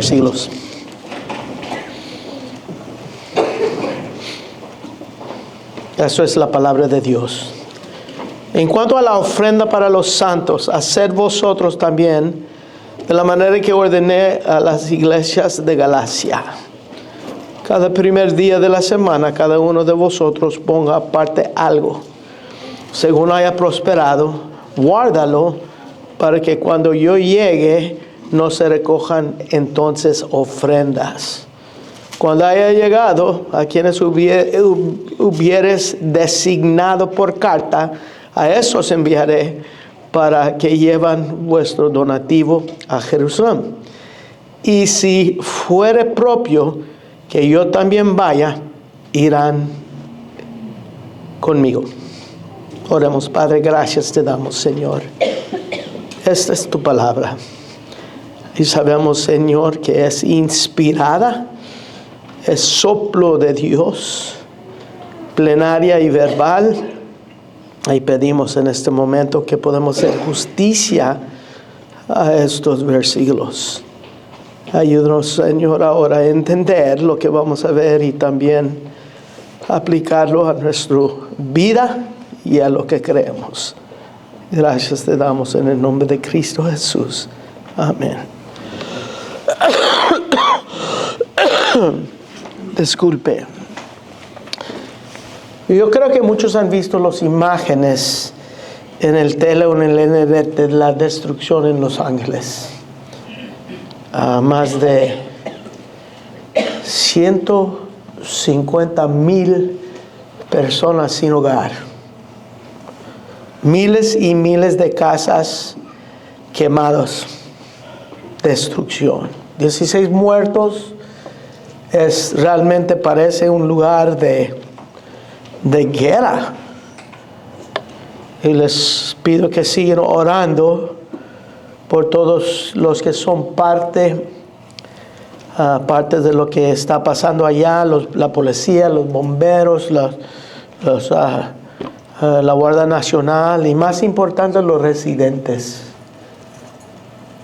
siglos. Eso es la palabra de Dios. En cuanto a la ofrenda para los santos, haced vosotros también de la manera que ordené a las iglesias de Galacia. Cada primer día de la semana, cada uno de vosotros ponga aparte algo, según haya prosperado, guárdalo, para que cuando yo llegue no se recojan entonces ofrendas. Cuando haya llegado a quienes hubieres designado por carta, a esos enviaré para que lleven vuestro donativo a Jerusalén. Y si fuere propio que yo también vaya, irán conmigo. Oremos. Padre, gracias te damos, Señor. Esta es tu palabra. Y sabemos, Señor, que es inspirada, es soplo de Dios, plenaria y verbal. Y pedimos en este momento que podamos hacer justicia a estos versículos. Ayúdanos, Señor, ahora a entender lo que vamos a ver y también aplicarlo a nuestra vida y a lo que creemos. Gracias te damos en el nombre de Cristo Jesús. Amén. Disculpe. Yo creo que muchos han visto las imágenes en el tele o en el internet de la destrucción en Los Ángeles. Más de 150,000 personas sin hogar. Miles y miles de casas quemadas. Destrucción. 16 muertos. Realmente parece un lugar de guerra. Y les pido que sigan orando por todos los que son parte de lo que está pasando allá, la policía, los bomberos, la Guardia Nacional y más importante los residentes.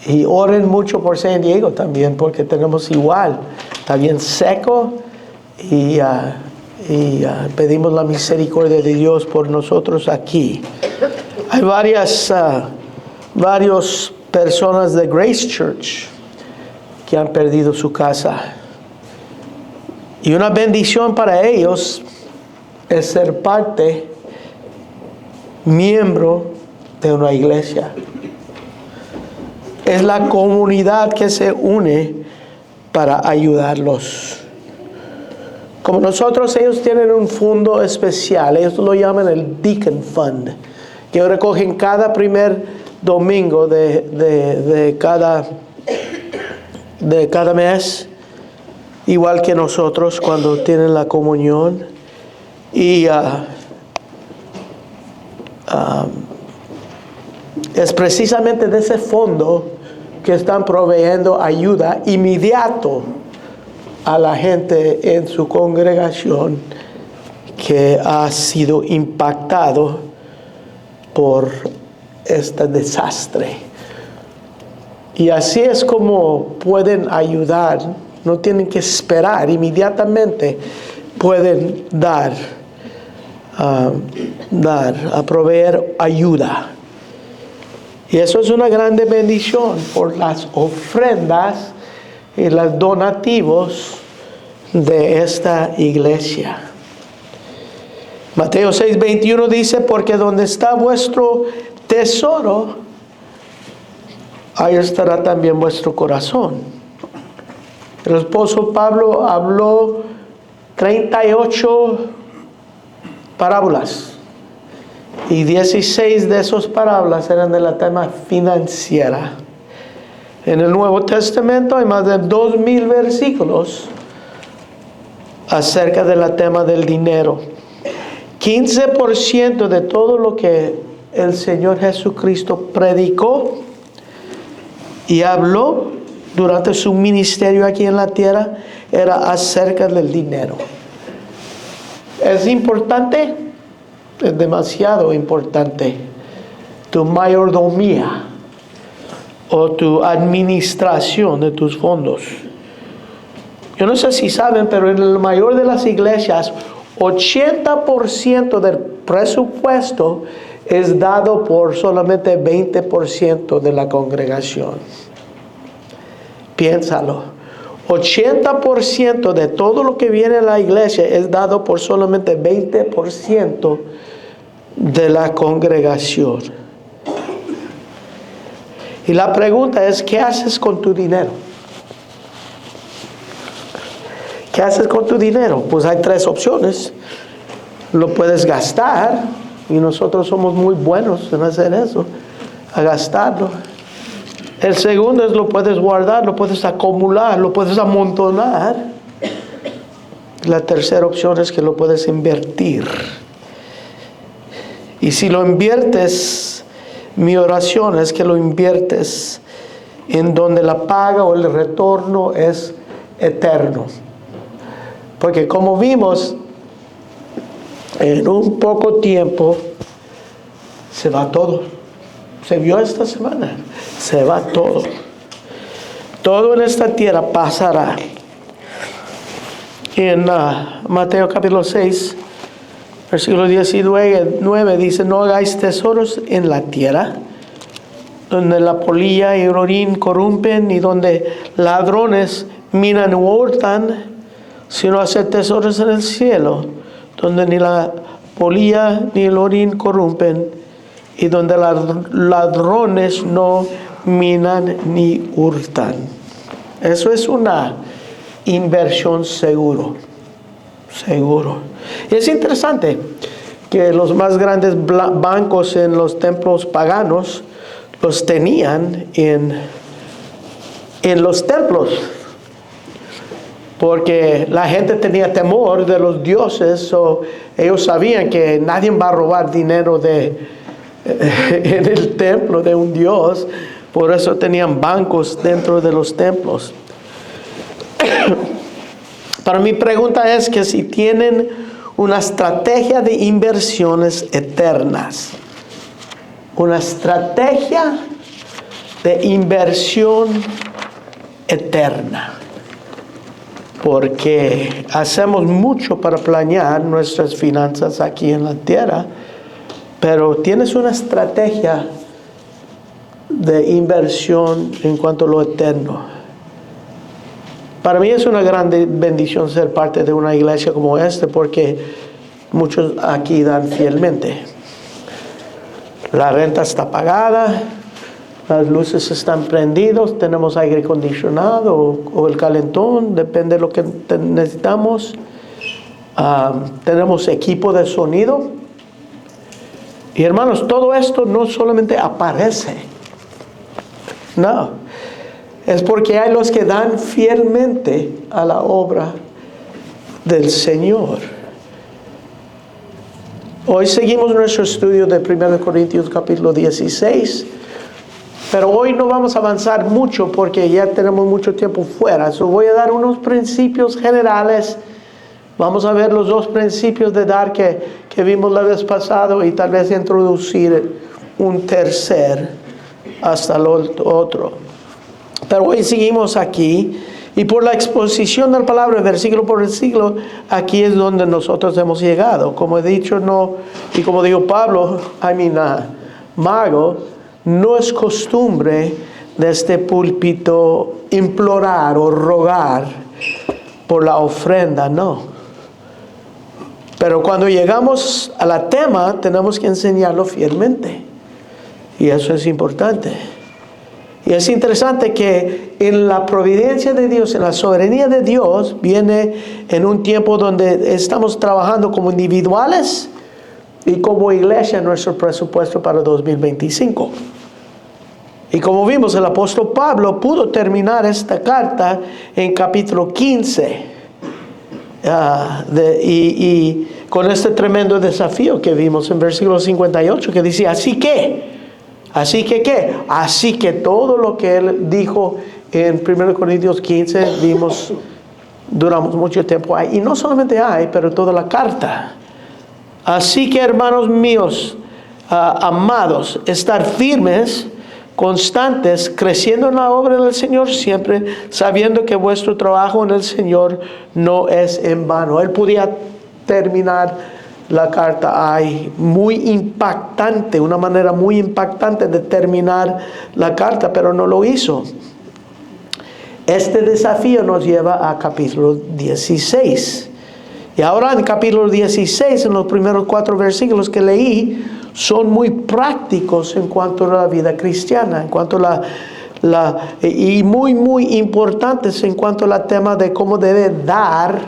Y oren mucho por San Diego también, porque tenemos igual, está bien seco y pedimos la misericordia de Dios por nosotros aquí. Hay varias personas de Grace Church que han perdido su casa. Y una bendición para ellos es ser miembro de una iglesia. Es la comunidad que se une para ayudarlos. Como nosotros, ellos tienen un fondo especial. Ellos lo llaman el Deacon Fund, que recogen cada primer domingo de cada mes, igual que nosotros cuando tienen la comunión. Y es precisamente de ese fondo que están proveyendo ayuda inmediato a la gente en su congregación que ha sido impactado por este desastre. Y así es como pueden ayudar. No tienen que esperar, inmediatamente pueden dar a proveer ayuda. Y eso es una grande bendición por las ofrendas y los donativos de esta iglesia. Mateo 6:21 dice, porque donde está vuestro tesoro, ahí estará también vuestro corazón. El apóstol Pablo habló 38 parábolas. Y 16 de esas parábolas eran de la tema financiera. En el Nuevo Testamento hay más de 2,000 versículos acerca del tema del dinero. 15% de todo lo que el Señor Jesucristo predicó y habló durante su ministerio aquí en la tierra era acerca del dinero. ¿Es importante? Es demasiado importante. Tu mayordomía o tu administración de tus fondos. Yo no sé si saben, pero en la mayor de las iglesias, 80% del presupuesto es dado por solamente 20% de la congregación. Piénsalo. 80% de todo lo que viene a la iglesia es dado por solamente 20% de la congregación. Y la pregunta es, ¿qué haces con tu dinero? ¿Qué haces con tu dinero? Pues hay tres opciones. Lo puedes gastar, y nosotros somos muy buenos en hacer eso, a gastarlo. El segundo es lo puedes guardar, lo puedes acumular, lo puedes amontonar. La tercera opción es que lo puedes invertir. Y si lo inviertes, mi oración es que lo inviertes en donde la paga o el retorno es eterno. Porque como vimos, en un poco tiempo se va todo. Se vio esta semana. Se va todo. Todo en esta tierra pasará. En Mateo capítulo 6, versículo 19 dice: no hagáis tesoros en la tierra, donde la polilla y el orín corrompen, y donde ladrones minan y hurtan, sino hacer tesoros en el cielo, donde ni la polilla ni el orín corrompen, y donde ladrones no minan ni hurtan. Eso es una inversión seguro. Y es interesante que los más grandes bancos en los templos paganos los tenían en los templos, porque la gente tenía temor de los dioses, o ellos sabían que nadie va a robar dinero en el templo de un dios. Por eso tenían bancos dentro de los templos. Para mi pregunta es que si tienen una estrategia de inversiones eternas, una estrategia de inversión eterna, porque hacemos mucho para planear nuestras finanzas aquí en la tierra, pero tienes una estrategia de inversión en cuanto a lo eterno. Para mí es una gran bendición ser parte de una iglesia como esta, porque muchos aquí dan fielmente. La renta está pagada, las luces están prendidas, tenemos aire acondicionado o el calentón, depende de lo que necesitamos. Tenemos equipo de sonido. Y hermanos, todo esto no solamente aparece. No. Es porque hay los que dan fielmente a la obra del Señor. Hoy seguimos nuestro estudio de 1 Corintios capítulo 16. Pero hoy no vamos a avanzar mucho porque ya tenemos mucho tiempo fuera. Voy a dar unos principios generales. Vamos a ver los dos principios de dar que vimos la vez pasada, y tal vez introducir un tercer hasta el otro. Pero hoy seguimos aquí, y por la exposición de la palabra, versículo por versículo, aquí es donde nosotros hemos llegado. Como he dicho, y como dijo Pablo, Mago, no es costumbre de este púlpito implorar o rogar por la ofrenda, no. Pero cuando llegamos a la tema, tenemos que enseñarlo fielmente. Y eso es importante. Y es interesante que en la providencia de Dios, en la soberanía de Dios, viene en un tiempo donde estamos trabajando como individuales y como iglesia en nuestro presupuesto para 2025. Y como vimos, el apóstol Pablo pudo terminar esta carta en capítulo 15. Y con este tremendo desafío que vimos en versículo 58, que dice: así que todo lo que él dijo en 1 Corintios 15, duramos mucho tiempo ahí. Y no solamente ahí, pero toda la carta. Así que, hermanos míos, amados, estar firmes, constantes, creciendo en la obra del Señor siempre, sabiendo que vuestro trabajo en el Señor no es en vano. Él podía terminar la carta ahí, muy impactante, una manera muy impactante de terminar la carta, pero no lo hizo. Este desafío nos lleva a capítulo 16. Y ahora en capítulo 16, en los primeros 4 versículos que leí, son muy prácticos en cuanto a la vida cristiana, en cuanto a y muy importantes en cuanto al tema de cómo debe dar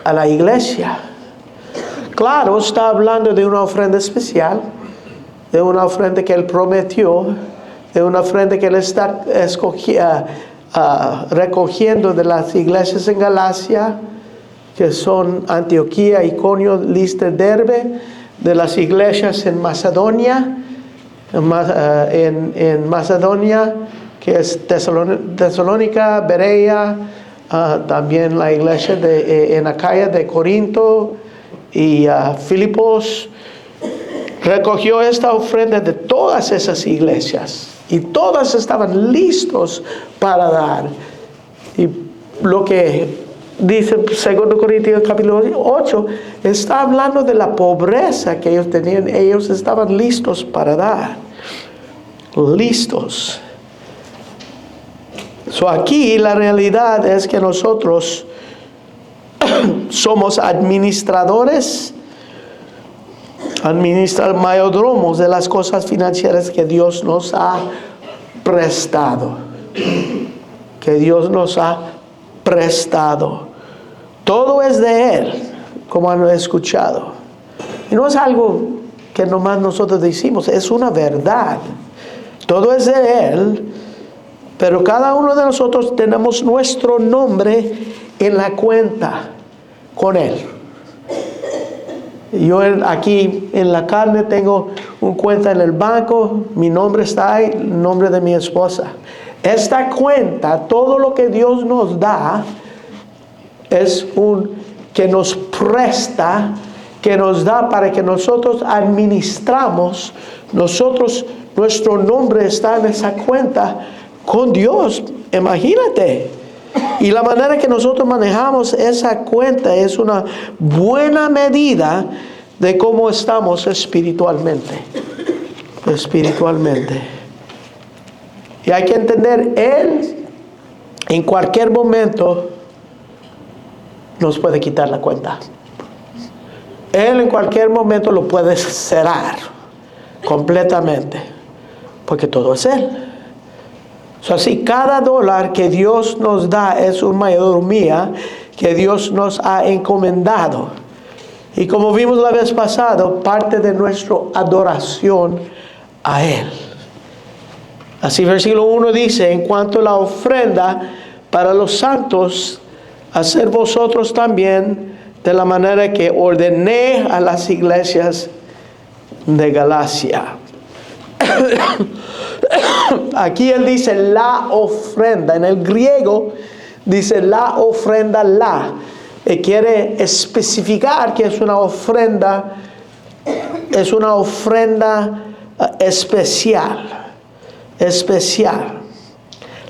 a la iglesia. Claro, está hablando de una ofrenda especial, de una ofrenda que Él prometió, de una ofrenda que Él está recogiendo de las iglesias en Galacia, que son Antioquía, Iconio, Listra, Derbe, de las iglesias en Macedonia, en Macedonia, que es Tesalónica, Berea, también la iglesia en Acaya de Corinto y Filipos. Recogió esta ofrenda de todas esas iglesias y todas estaban listos para dar. Y lo que dice 2 Corintios capítulo 8, está hablando de la pobreza que ellos tenían. Ellos estaban listos para dar. Listos. Aquí la realidad es que nosotros somos administradores, mayordomos de las cosas financieras que Dios nos ha prestado. Que Dios nos ha prestado. Todo es de Él, como han escuchado. Y no es algo que nomás nosotros decimos, es una verdad. Todo es de Él, pero cada uno de nosotros tenemos nuestro nombre en la cuenta con Él. Yo aquí en la carne tengo una cuenta en el banco, mi nombre está ahí, el nombre de mi esposa. Esta cuenta, todo lo que Dios nos da, es que nos presta, que nos da para que nosotros administramos. Nuestro nombre está en esa cuenta con Dios. Imagínate. Y la manera que nosotros manejamos esa cuenta es una buena medida de cómo estamos espiritualmente. Espiritualmente. Y hay que entender, Él en cualquier momento nos puede quitar la cuenta. Él en cualquier momento lo puede cerrar completamente, porque todo es Él. Así, cada dólar que Dios nos da es una mayordomía que Dios nos ha encomendado. Y como vimos la vez pasada, parte de nuestra adoración a Él. Así, versículo 1 dice, en cuanto a la ofrenda para los santos, hacer vosotros también de la manera que ordené a las iglesias de Galacia. Aquí él dice la ofrenda. En el griego dice la ofrenda quiere especificar que es una ofrenda especial.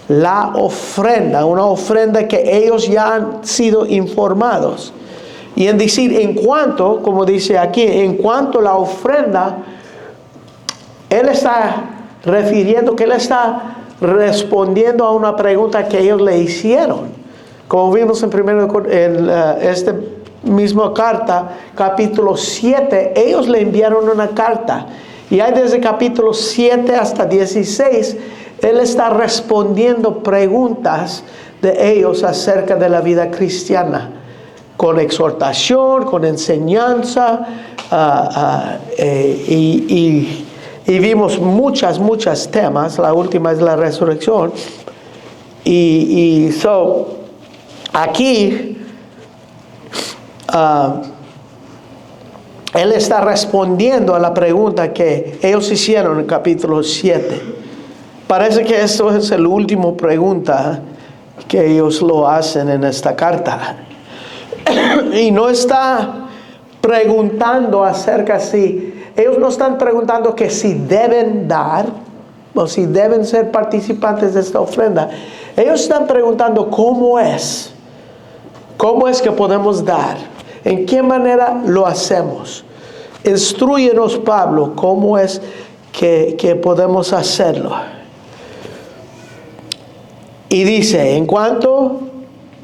La ofrenda, una ofrenda que ellos ya han sido informados. Y en decir, en cuanto, como dice aquí, en cuanto a la ofrenda, él está refiriendo que él está respondiendo a una pregunta que ellos le hicieron. Como vimos en esta misma carta, capítulo 7, ellos le enviaron una carta. Y hay desde capítulo 7 hasta 16, él está respondiendo preguntas de ellos acerca de la vida cristiana, con exhortación, con enseñanza, y vimos muchos temas. La última es la resurrección. Aquí él está respondiendo a la pregunta que ellos hicieron en capítulo 7. Parece que esto es la última pregunta que ellos lo hacen en esta carta. Y no está preguntando acerca si, ellos no están preguntando que si deben dar, o si deben ser participantes de esta ofrenda. Ellos están preguntando cómo es que podemos dar, en qué manera lo hacemos. Instrúyenos, Pablo, cómo es que podemos hacerlo. Y dice, en cuanto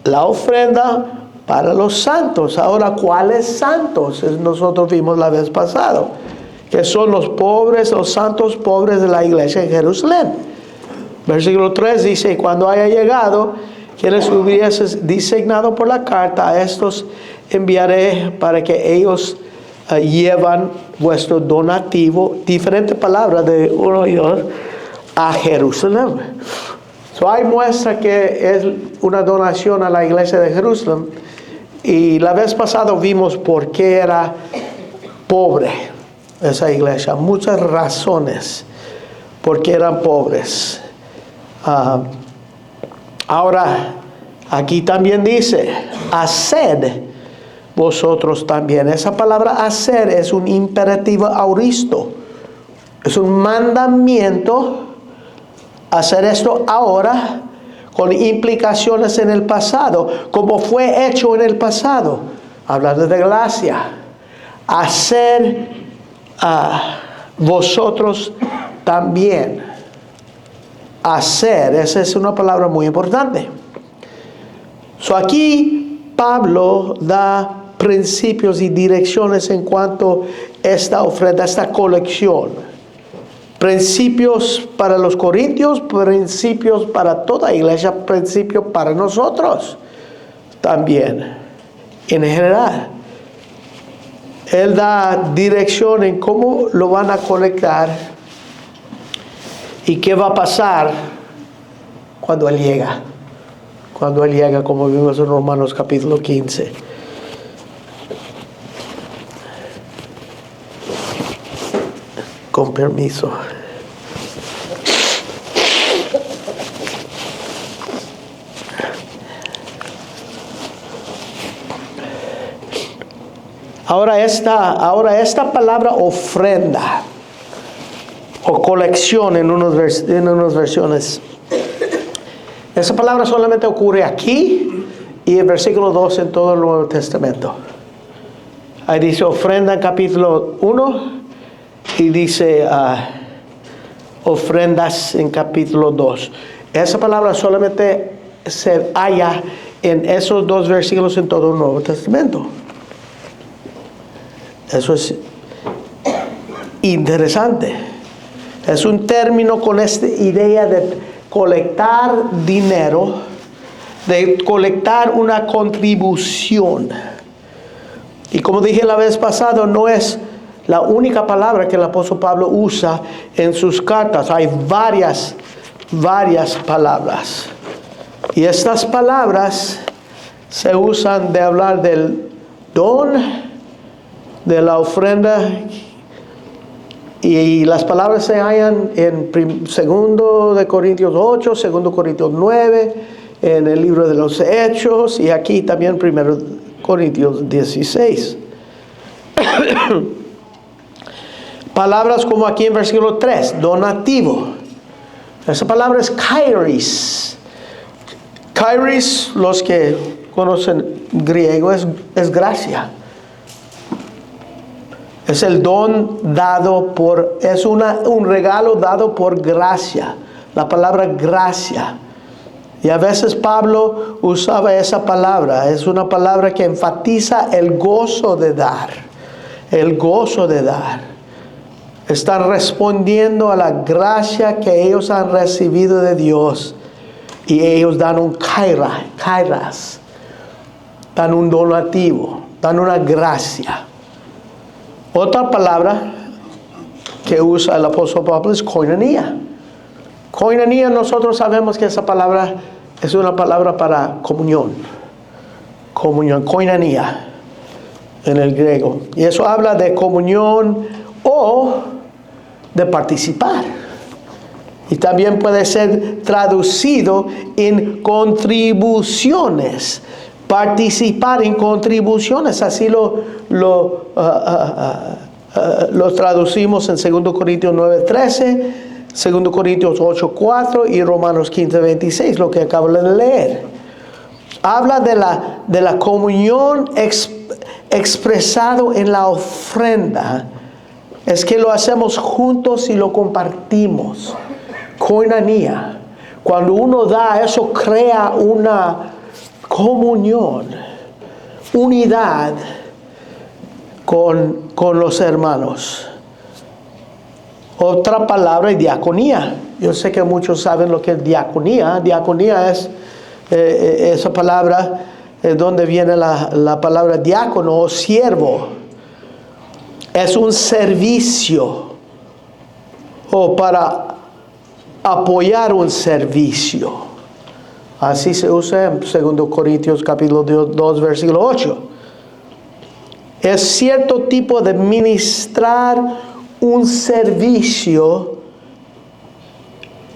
a la ofrenda para los santos. Ahora, ¿cuáles santos? Nosotros vimos la vez pasada, que son los pobres, los santos pobres de la iglesia en Jerusalén. Versículo 3 dice, cuando haya llegado, quienes hubieses designado por la carta, a estos enviaré para que ellos llevan vuestro donativo, diferente palabra de uno y dos, a Jerusalén. Hay muestra que es una donación a la iglesia de Jerusalén. Y la vez pasada vimos por qué era pobre esa iglesia. Muchas razones por qué eran pobres. Ahora, aquí también dice, haced vosotros también. Esa palabra hacer es un imperativo auristo. Es un mandamiento. Hacer esto ahora con implicaciones en el pasado, como fue hecho en el pasado. Hablando de gracia. Hacer vosotros también. Hacer, esa es una palabra muy importante. Aquí Pablo da principios y direcciones en cuanto a esta ofrenda, esta colección. Principios para los corintios, principios para toda iglesia, principios para nosotros también, en general. Él da dirección en cómo lo van a colectar y qué va a pasar cuando Él llega. Cuando Él llega, como vimos en Romanos capítulo 15. Con permiso. Ahora esta palabra ofrenda o colección en unas versiones, esa palabra solamente ocurre aquí y en versículo 2 en todo el Nuevo Testamento. Ahí dice ofrenda en capítulo 1 y dice ofrendas en capítulo 2. Esa palabra solamente se halla en esos dos versículos en todo el Nuevo Testamento. Eso es interesante. Es un término con esta idea de colectar dinero, de colectar una contribución. Y como dije la vez pasada, no es la única palabra que el apóstol Pablo usa en sus cartas. Hay varias palabras. Y estas palabras se usan de hablar del don, de la ofrenda, y las palabras se hallan en 2 de Corintios 8, 2 Corintios 9, en el libro de los Hechos, y aquí también 1 Corintios 16. Palabras como aquí en versículo 3, donativo. Esa palabra es kairos. Kairos, los que conocen griego, es gracia. Es el don dado es un regalo dado por gracia. La palabra gracia. Y a veces Pablo usaba esa palabra. Es una palabra que enfatiza el gozo de dar. El gozo de dar. Están respondiendo a la gracia que ellos han recibido de Dios. Y ellos dan un kairos. Dan un donativo. Dan una gracia. Otra palabra que usa el apóstol Pablo es koinonia. Koinonia, nosotros sabemos que esa palabra es una palabra para comunión. Comunión, koinonia en el griego. Y eso habla de comunión o de participar. Y también puede ser traducido en contribuciones. Participar en contribuciones, así lo traducimos en 2 Corintios 9:13, 2 Corintios 8:4 y Romanos 15:26, lo que acabo de leer. Habla de la comunión expresado en la ofrenda. Es que lo hacemos juntos y lo compartimos. Koinonia. Cuando uno da, eso crea una comunión, unidad con los hermanos. Otra palabra es diaconía. Yo sé que muchos saben lo que es diaconía. Diaconía es esa palabra donde viene la palabra diácono o siervo. Es un servicio o para apoyar un servicio. Así se usa en 2 Corintios capítulo 2 versículo 8. Es cierto tipo de ministrar un servicio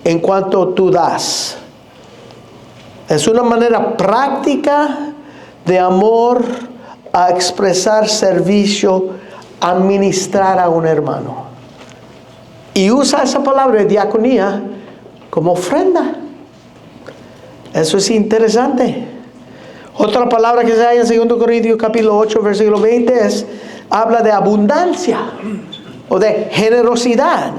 en cuanto tú das. Es una manera práctica de amor a expresar servicio, a ministrar a un hermano. Y usa esa palabra de diaconía como ofrenda. Eso es interesante. Otra palabra que se halla en 2 Corintios capítulo 8 versículo 20 habla de abundancia o de generosidad.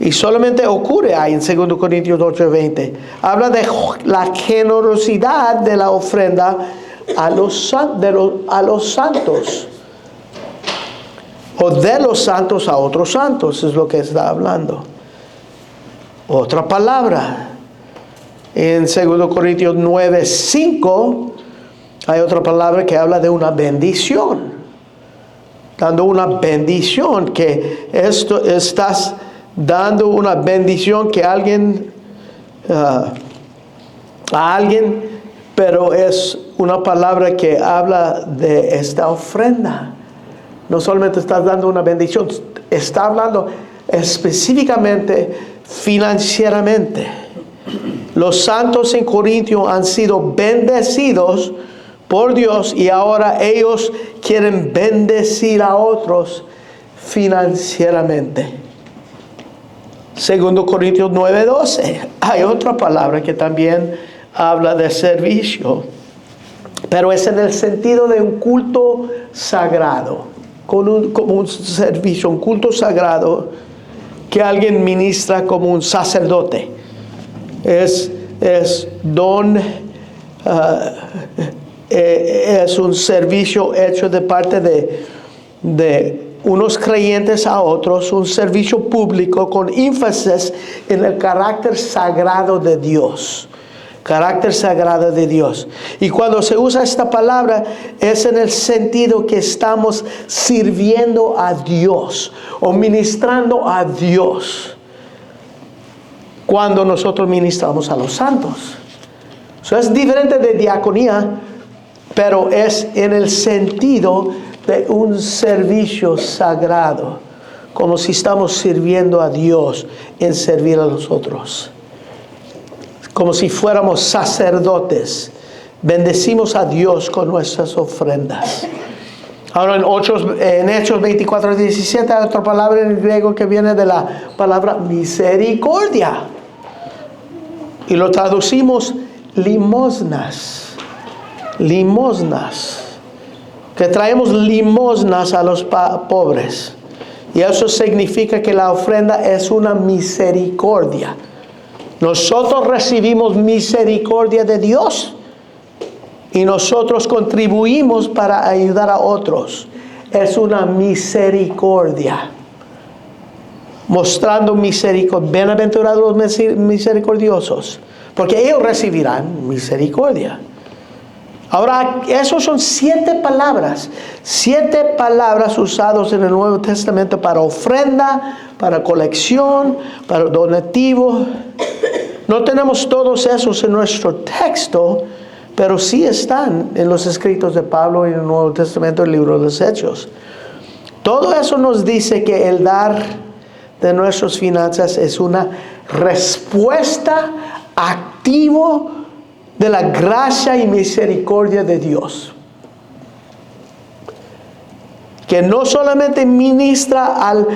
Y solamente ocurre ahí en 2 Corintios 8:20. Habla de la generosidad de la ofrenda a los santos. O de los santos a otros santos, es lo que está hablando. Otra palabra. En 2 Corintios 9:5 hay otra palabra que habla de una bendición. Dando una bendición, que estás dando una bendición que alguien a alguien, pero es una palabra que habla de esta ofrenda. No solamente estás dando una bendición, está hablando específicamente financieramente. Los santos en Corintio han sido bendecidos por Dios y ahora ellos quieren bendecir a otros financieramente. 2 Corintios 9:12. Hay otra palabra que también habla de servicio, pero es en el sentido de un culto sagrado, como un servicio, un culto sagrado que alguien ministra como un sacerdote. Es un servicio hecho de parte de unos creyentes a otros, un servicio público con énfasis en el carácter sagrado de Dios. Carácter sagrado de Dios. Y cuando se usa esta palabra es en el sentido que estamos sirviendo a Dios o ministrando a Dios cuando nosotros ministramos a los santos. Eso es diferente de diaconía, pero es en el sentido de un servicio sagrado, como si estamos sirviendo a Dios en servir a los otros. Como si fuéramos sacerdotes, bendecimos a Dios con nuestras ofrendas. Ahora en Hechos 24:17 hay otra palabra en griego que viene de la palabra misericordia. Y lo traducimos limosnas. Limosnas. Que traemos limosnas a los pobres. Y eso significa que la ofrenda es una misericordia. Nosotros recibimos misericordia de Dios y nosotros contribuimos para ayudar a otros. Es una misericordia. Mostrando misericordia. Bienaventurados los misericordiosos, porque ellos recibirán misericordia. Ahora, esos son 7 palabras. 7 palabras usadas en el Nuevo Testamento para ofrenda, para colección, para donativo. No tenemos todos esos en nuestro texto, pero sí están en los escritos de Pablo en el Nuevo Testamento, el libro de los Hechos. Todo eso nos dice que el dar de nuestras finanzas es una respuesta activa de la gracia y misericordia de Dios, que no solamente ministra al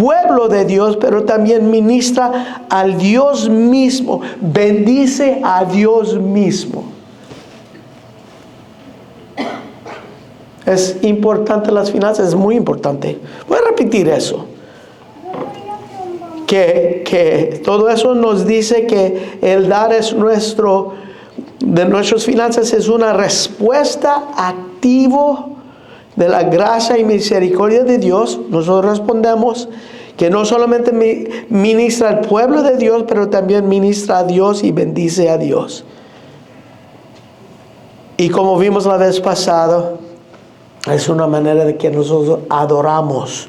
pueblo de Dios, pero también ministra al Dios mismo, bendice a Dios mismo. Es importante las finanzas, es muy importante. Voy a repetir eso. Que todo eso nos dice que el dar de nuestras finanzas es una respuesta activa de la gracia y misericordia de Dios. Nosotros respondemos que no solamente ministra al pueblo de Dios, pero también ministra a Dios y bendice a Dios. Y como vimos la vez pasada, es una manera de que nosotros adoramos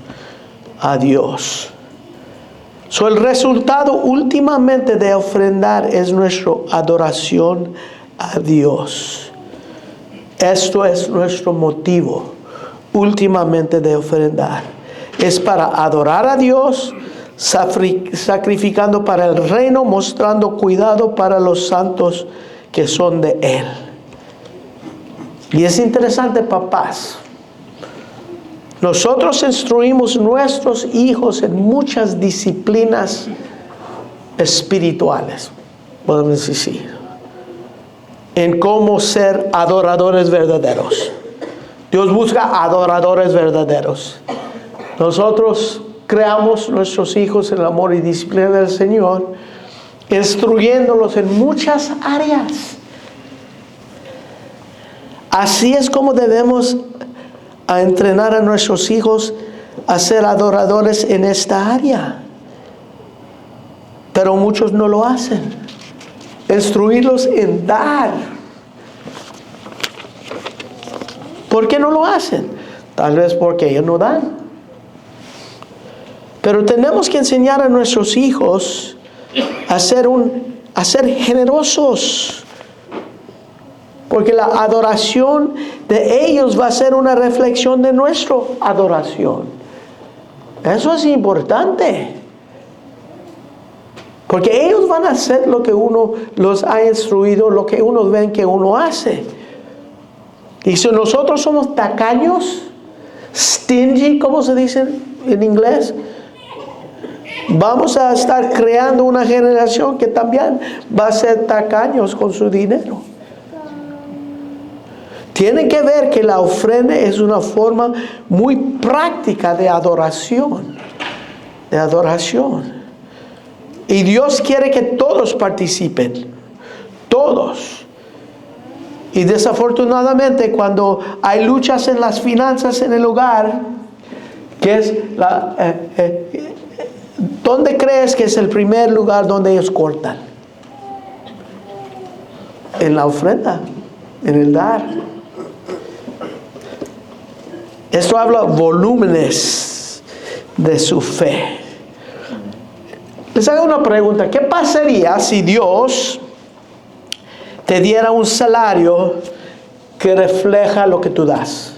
a Dios. El resultado últimamente de ofrendar es nuestra adoración a Dios. Esto es nuestro motivo últimamente de ofrendar. Es para adorar a Dios, sacrificando para el reino, mostrando cuidado para los santos que son de Él. Y es interesante, papás. Nosotros instruimos a nuestros hijos en muchas disciplinas espirituales, podemos decir, en cómo ser adoradores verdaderos. Dios busca adoradores verdaderos. Nosotros creamos nuestros hijos en el amor y disciplina del Señor, instruyéndolos en muchas áreas. Así es como debemos entrenar a nuestros hijos a ser adoradores en esta área. Pero muchos no lo hacen. Instruirlos en dar. ¿Por qué no lo hacen? Tal vez porque ellos no dan. Pero tenemos que enseñar a nuestros hijos a ser generosos. Porque la adoración de ellos va a ser una reflexión de nuestra adoración. Eso es importante. Porque ellos van a hacer lo que uno los ha instruido, lo que uno ven que uno hace. Y si nosotros somos tacaños, stingy, ¿cómo se dice en inglés? Vamos a estar creando una generación que también va a ser tacaños con su dinero. Tienen que ver que la ofrenda es una forma muy práctica de adoración. De adoración. Y Dios quiere que todos participen. Todos. Y desafortunadamente cuando hay luchas en las finanzas en el hogar, que es ¿dónde crees que es el primer lugar donde ellos cortan? En la ofrenda, en el dar. Esto habla volúmenes de su fe. Les hago una pregunta. ¿Qué pasaría si Dios te diera un salario que refleja lo que tú das?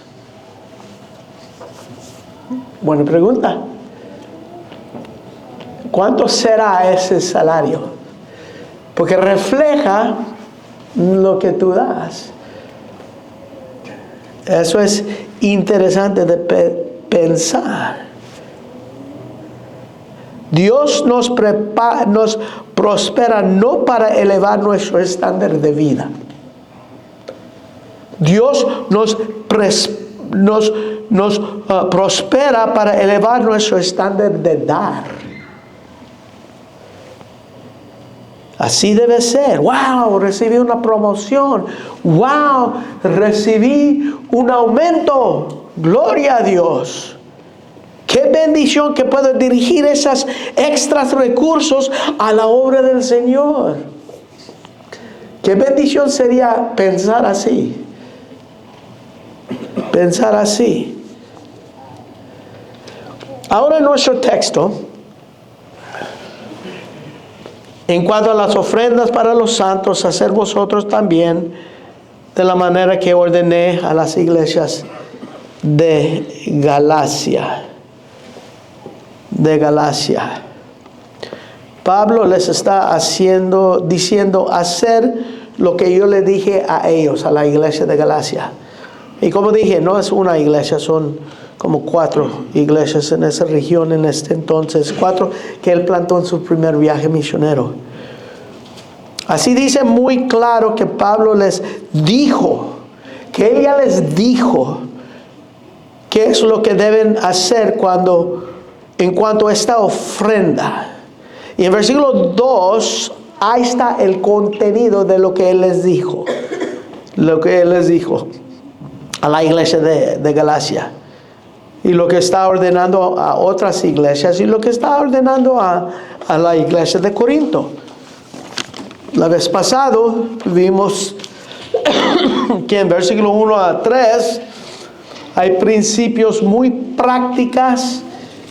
Buena pregunta. ¿Cuánto será ese salario? Porque refleja lo que tú das. Eso es interesante de pensar. Dios nos prospera no para elevar nuestro estándar de vida. Dios nos prospera para elevar nuestro estándar de dar. Así debe ser. ¡Wow! Recibí una promoción. ¡Wow! Recibí un aumento. ¡Gloria a Dios! ¡Qué bendición que puedo dirigir esos extras recursos a la obra del Señor! ¡Qué bendición sería pensar así! Pensar así. Ahora en nuestro texto, en cuanto a las ofrendas para los santos, hacer vosotros también de la manera que ordené a las iglesias de Galacia. Pablo les está diciendo hacer lo que yo le dije a ellos, a la iglesia de Galacia. Y como dije, no es una iglesia, son como 4 iglesias en esa región en este entonces, 4 que él plantó en su primer viaje misionero. Así dice muy claro que Pablo les dijo, que él ya les dijo qué es lo que deben hacer en cuanto a esta ofrenda. Y en versículo 2, ahí está el contenido de lo que él les dijo. Lo que él les dijo a la iglesia de Galacia. Y lo que está ordenando a otras iglesias. Y lo que está ordenando a la iglesia de Corinto. La vez pasado vimos que en versículo 1 a 3 hay principios muy prácticas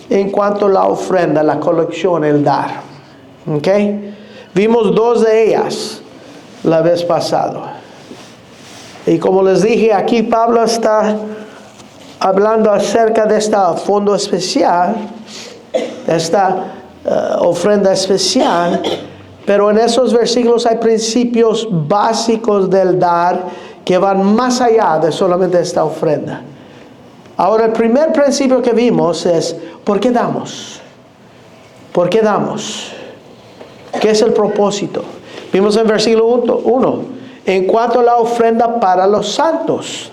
en cuanto a la ofrenda, la colección, el dar. ¿Ok? Vimos 2 de ellas la vez pasada. Y como les dije, aquí Pablo está hablando acerca de esta fondo especial, esta ofrenda especial, pero en esos versículos hay principios básicos del dar que van más allá de solamente esta ofrenda. Ahora, el primer principio que vimos es, ¿por qué damos? ¿Por qué damos? ¿Qué es el propósito? Vimos en versículo 1, en cuanto a la ofrenda para los santos,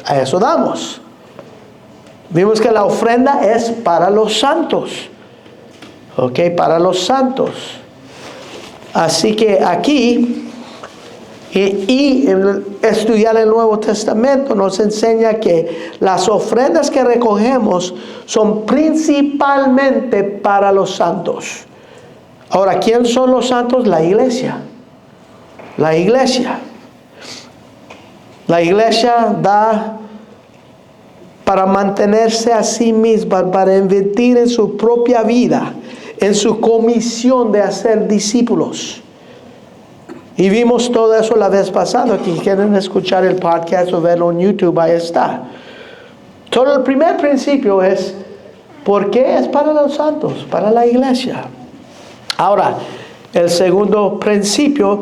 a eso damos. Vimos que la ofrenda es para los santos. Ok, para los santos. Así que aquí, y estudiar el Nuevo Testamento nos enseña que las ofrendas que recogemos son principalmente para los santos. Ahora, ¿quién son los santos? La iglesia. La iglesia. La iglesia da para mantenerse a sí misma, para invertir en su propia vida, en su comisión de hacer discípulos. Y vimos todo eso la vez pasada. Si quieren escuchar el podcast o verlo en YouTube, ahí está. Todo el primer principio es, ¿por qué es para los santos? Para la iglesia. Ahora, el segundo principio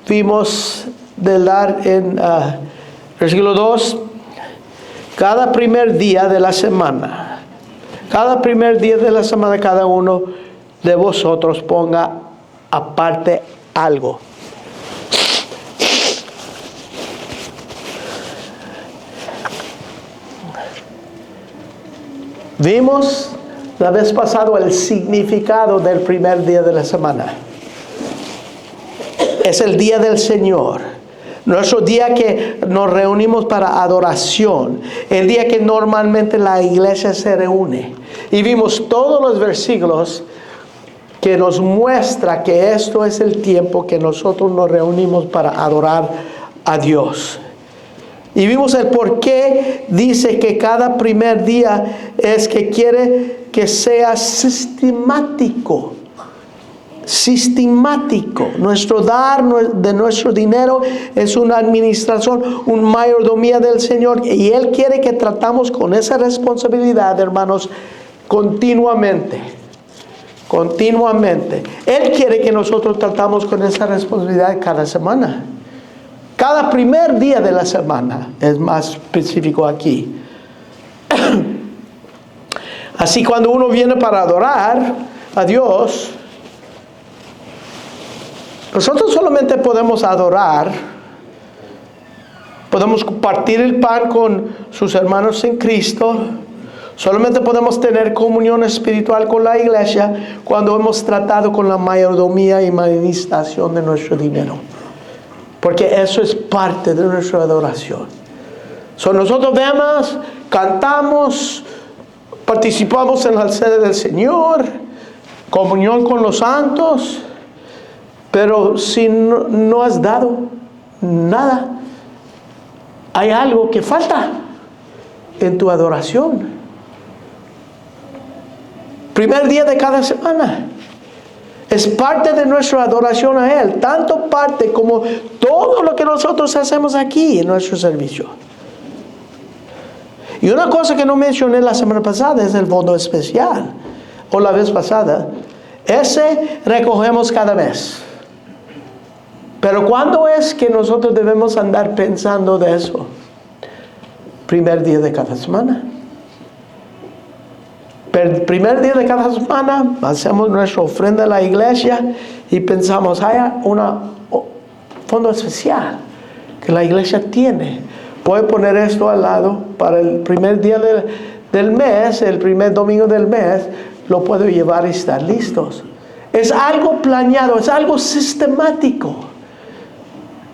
vimos de dar en versículo 2, cada primer día de la semana, cada uno de vosotros ponga aparte algo. Vimos la vez pasada el significado del primer día de la semana. Es el día del Señor. Nuestro día que nos reunimos para adoración. El día que normalmente la iglesia se reúne. Y vimos todos los versículos que nos muestra que esto es el tiempo que nosotros nos reunimos para adorar a Dios. Y vimos el por qué dice que cada primer día es que quiere que sea sistemático. Sistemático. Nuestro dar de nuestro dinero es una administración, una mayordomía del Señor. Y Él quiere que tratamos con esa responsabilidad, hermanos, continuamente. Continuamente. Él quiere que nosotros tratamos con esa responsabilidad cada semana. Cada primer día de la semana es más específico aquí. Así cuando uno viene para adorar a Dios, nosotros solamente podemos adorar, podemos compartir el pan con sus hermanos en Cristo, solamente podemos tener comunión espiritual con la iglesia cuando hemos tratado con la mayordomía y administración de nuestro dinero. Porque eso es parte de nuestra adoración. Nosotros vemos, cantamos, participamos en la sede del Señor, comunión con los santos, pero si no has dado nada, hay algo que falta en tu adoración. Primer día de cada semana. Es parte de nuestra adoración a Él. Tanto parte como todo lo que nosotros hacemos aquí en nuestro servicio. Y una cosa que no mencioné la semana pasada es el fondo especial. O la vez pasada. Ese recogemos cada mes. Pero ¿cuándo es que nosotros debemos andar pensando de eso? Primer día de cada semana. el primer día de cada semana hacemos nuestra ofrenda a la iglesia y pensamos, hay un fondo especial que la iglesia tiene. Voy a poner esto al lado para el primer día del mes, el primer domingo del mes, lo puedo llevar y estar listos. Es algo planeado, es algo sistemático.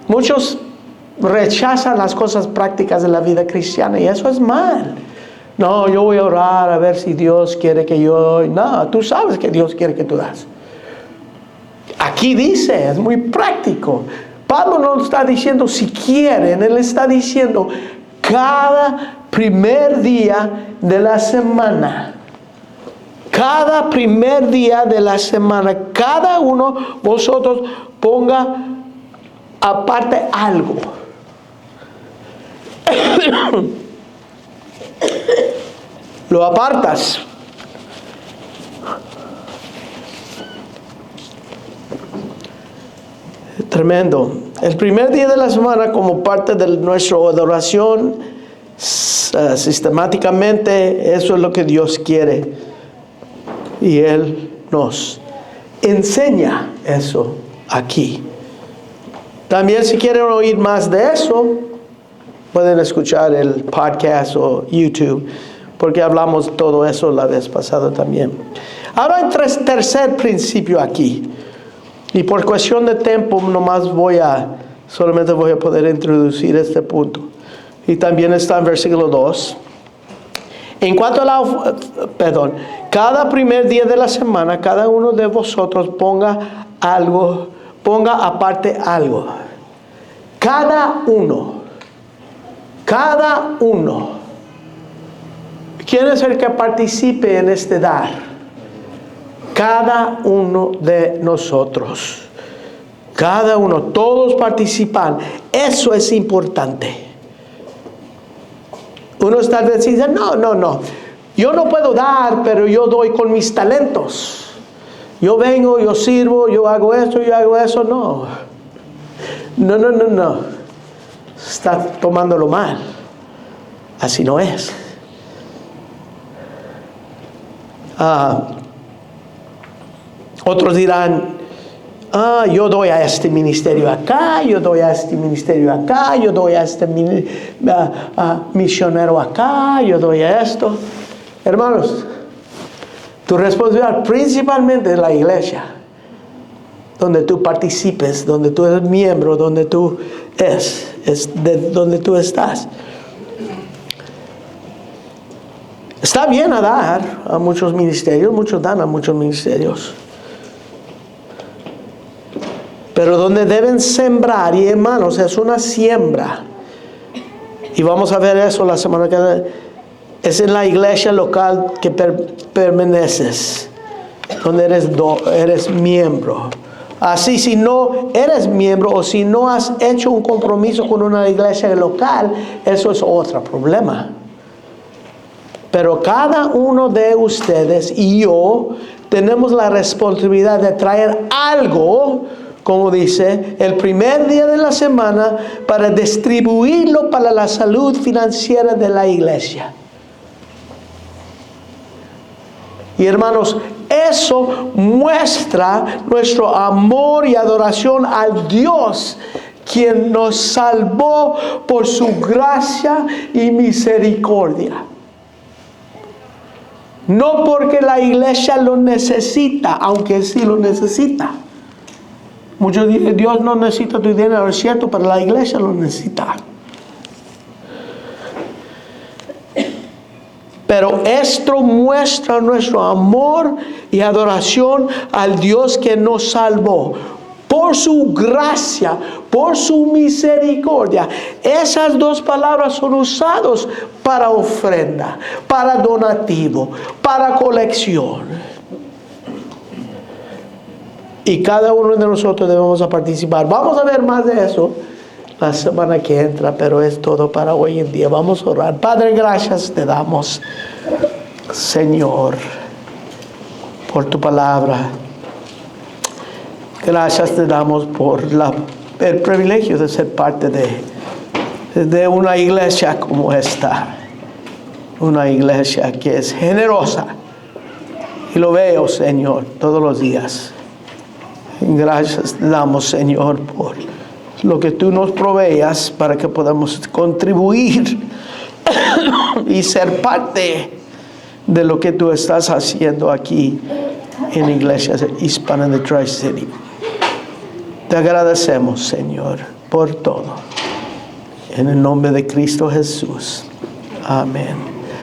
Muchos rechazan las cosas prácticas de la vida cristiana y eso es mal. No, yo voy a orar a ver si Dios quiere que yo... No, tú sabes que Dios quiere que tú das. Aquí dice, es muy práctico. Pablo no está diciendo si quieren, él está diciendo cada primer día de la semana. Cada primer día de la semana, cada uno vosotros ponga aparte algo. Lo apartas. Tremendo. El primer día de la semana, como parte de nuestra adoración, sistemáticamente, eso es lo que Dios quiere. Y Él nos enseña eso aquí. También si quieren oír más de eso, pueden escuchar el podcast o YouTube, porque hablamos todo eso la vez pasada también. Ahora hay tercer principio aquí. Y por cuestión de tiempo, solamente voy a poder introducir este punto. Y también está en versículo 2. En cuanto a cada primer día de la semana, cada uno de vosotros ponga aparte algo. Cada uno. ¿Quién es el que participe en este dar? Cada uno de nosotros. Cada uno, todos participan. Eso es importante. Uno está diciendo, no. Yo no puedo dar, pero yo doy con mis talentos. Yo vengo, yo sirvo, yo hago esto, yo hago eso. No. Está tomándolo mal. Así no es. Otros dirán, yo doy a este ministerio acá, yo doy a este ministerio acá, yo doy a este misionero acá, yo doy a esto. Hermanos, tu responsabilidad principalmente es la iglesia, donde tú participes, donde tú eres miembro, donde tú donde tú estás. Está bien dar a muchos ministerios, muchos dan a muchos ministerios. Pero donde deben sembrar, y hermanos, es una siembra. Y vamos a ver eso la semana que viene. Es en la iglesia local que permaneces, donde eres miembro. Así, si no eres miembro o si no has hecho un compromiso con una iglesia local, eso es otro problema. Pero cada uno de ustedes y yo tenemos la responsabilidad de traer algo, como dice, el primer día de la semana para distribuirlo para la salud financiera de la iglesia. Y hermanos, eso muestra nuestro amor y adoración al Dios quien nos salvó por su gracia y misericordia. No porque la iglesia lo necesita, aunque sí lo necesita. Muchos dicen, Dios no necesita tu dinero, es cierto, pero la iglesia lo necesita. Pero esto muestra nuestro amor y adoración al Dios que nos salvó. Por su gracia, por su misericordia. Esas dos palabras son usadas para ofrenda, para donativo, para colección. Y cada uno de nosotros debemos participar. Vamos a ver más de eso la semana que entra, pero es todo para hoy en día. Vamos a orar. Padre, gracias te damos, Señor, por tu palabra. Gracias te damos por el privilegio de ser parte de una iglesia como esta. Una iglesia que es generosa Y lo veo, Señor, todos los días. Gracias te damos, Señor, por lo que tú nos proveas para que podamos contribuir y ser parte de lo que tú estás haciendo aquí en Iglesia Hispana de Tri-City. Te agradecemos, Señor, por todo. En el nombre de Cristo Jesús. Amén.